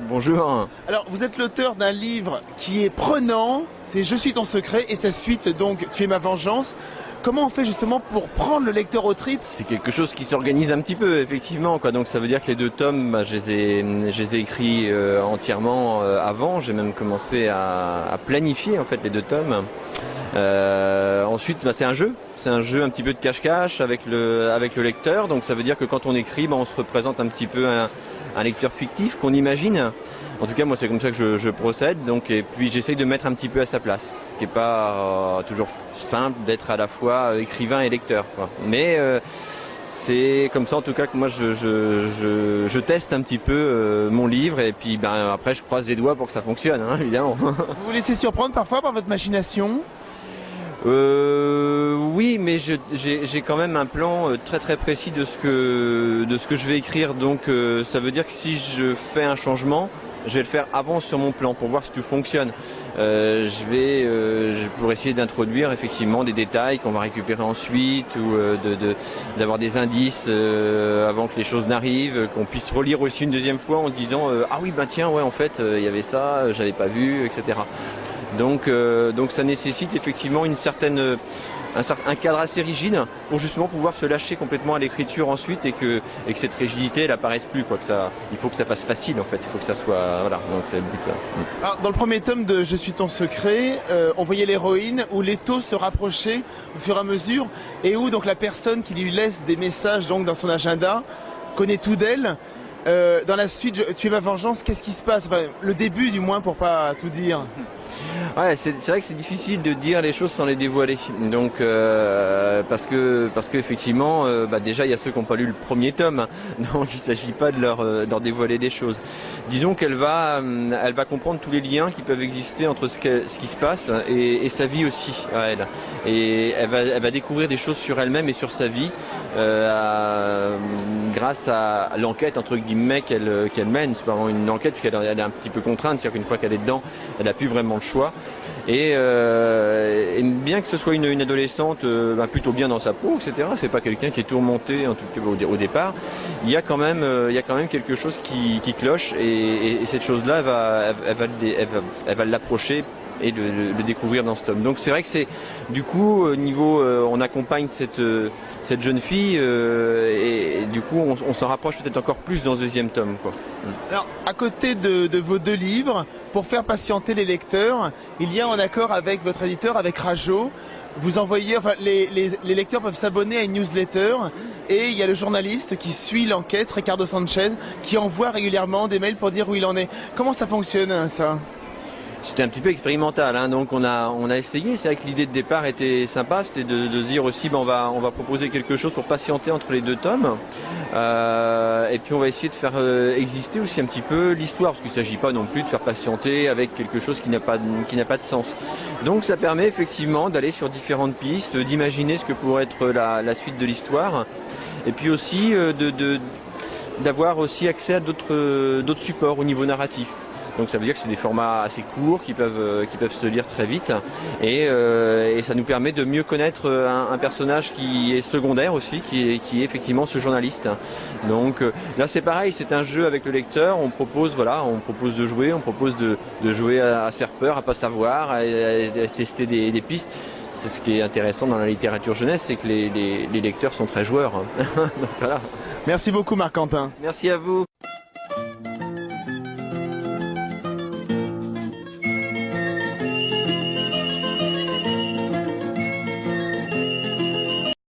Bonjour. Alors, vous êtes l'auteur d'un livre qui est prenant, c'est Je suis ton secret, et sa suite, donc, Tu es ma vengeance. Comment on fait justement pour prendre le lecteur au trip? C'est quelque chose qui s'organise un petit peu, effectivement, quoi. Donc ça veut dire que les deux tomes, je les ai écrits entièrement avant. J'ai même commencé à planifier en fait les deux tomes. Ensuite, c'est un jeu un petit peu de cache-cache avec le lecteur. Donc ça veut dire que quand on écrit, on se représente un petit peu un lecteur fictif qu'on imagine. En tout cas, moi, c'est comme ça que je procède. Donc, et puis, j'essaye de mettre un petit peu à sa place, ce qui n'est pas toujours simple d'être à la fois écrivain et lecteur, quoi. Mais c'est comme ça, en tout cas, que moi, je teste un petit peu mon livre. Et puis, après, je croise les doigts pour que ça fonctionne, hein, évidemment. Vous vous laissez surprendre parfois par votre machination? Oui, mais j'ai quand même un plan très très précis de ce que je vais écrire. Donc ça veut dire que si je fais un changement, je vais le faire avant sur mon plan pour voir si tout fonctionne. Pour essayer d'introduire effectivement des détails qu'on va récupérer ensuite ou d'avoir des indices avant que les choses n'arrivent, qu'on puisse relire aussi une deuxième fois en disant ah oui tiens ouais en fait il y avait ça, j'avais pas vu, etc. Donc ça nécessite effectivement un cadre assez rigide pour justement pouvoir se lâcher complètement à l'écriture ensuite et que cette rigidité elle apparaisse plus, quoi, il faut que ça fasse facile en fait, il faut que ça soit voilà, donc c'est le but. Alors, dans le premier tome de Je suis ton secret, on voyait l'héroïne où l'étau se rapprochait au fur et à mesure et où donc la personne qui lui laisse des messages donc dans son agenda connaît tout d'elle. Dans la suite, Tu es ma vengeance, qu'est-ce qui se passe? Enfin, le début du moins pour pas tout dire. Ouais, c'est vrai que c'est difficile de dire les choses sans les dévoiler. Donc parce que effectivement, déjà il y a ceux qui n'ont pas lu le premier tome, donc il ne s'agit pas de leur dévoiler des choses. Disons qu'elle va comprendre tous les liens qui peuvent exister entre ce qui se passe et sa vie aussi à elle. Et elle va découvrir des choses sur elle-même et sur sa vie grâce à l'enquête entre guillemets qu'elle mène. C'est vraiment une enquête puisqu'elle est un petit peu contrainte, c'est-à-dire qu'une fois qu'elle est dedans, elle n'a plus vraiment le choix. Et bien que ce soit une adolescente plutôt bien dans sa peau, etc., c'est pas quelqu'un qui est tourmenté en tout cas au départ. Il y a quand même quelque chose qui cloche et cette chose-là, elle va l'approcher et le découvrir dans ce tome. Donc c'est vrai que c'est du coup au niveau on accompagne cette jeune fille et du coup on s'en rapproche peut-être encore plus dans ce deuxième tome, quoi. Alors à côté de vos deux livres, pour faire patienter les lecteurs, il y a un accord avec votre éditeur, avec Rajo. Vous envoyez, enfin les lecteurs peuvent s'abonner à une newsletter et il y a le journaliste qui suit l'enquête, Ricardo Sanchez, qui envoie régulièrement des mails pour dire où il en est. Comment ça fonctionne ça? C'était un petit peu expérimental, hein, donc on a essayé. C'est vrai que l'idée de départ était sympa, c'était de se dire aussi on va proposer quelque chose pour patienter entre les deux tomes et puis on va essayer de faire exister aussi un petit peu l'histoire, parce qu'il ne s'agit pas non plus de faire patienter avec quelque chose qui n'a pas de sens. Donc ça permet effectivement d'aller sur différentes pistes, d'imaginer ce que pourrait être la suite de l'histoire et puis aussi d'avoir aussi accès à d'autres supports au niveau narratif. Donc ça veut dire que c'est des formats assez courts qui peuvent se lire très vite et ça nous permet de mieux connaître un personnage qui est secondaire aussi, qui est effectivement ce journaliste. Donc là c'est pareil, c'est un jeu avec le lecteur, on propose de jouer, on propose de jouer à se faire peur, à pas savoir, à tester des pistes. C'est ce qui est intéressant dans la littérature jeunesse, c'est que les lecteurs sont très joueurs. Donc, voilà. Merci beaucoup Marc-Quentin. Merci à vous.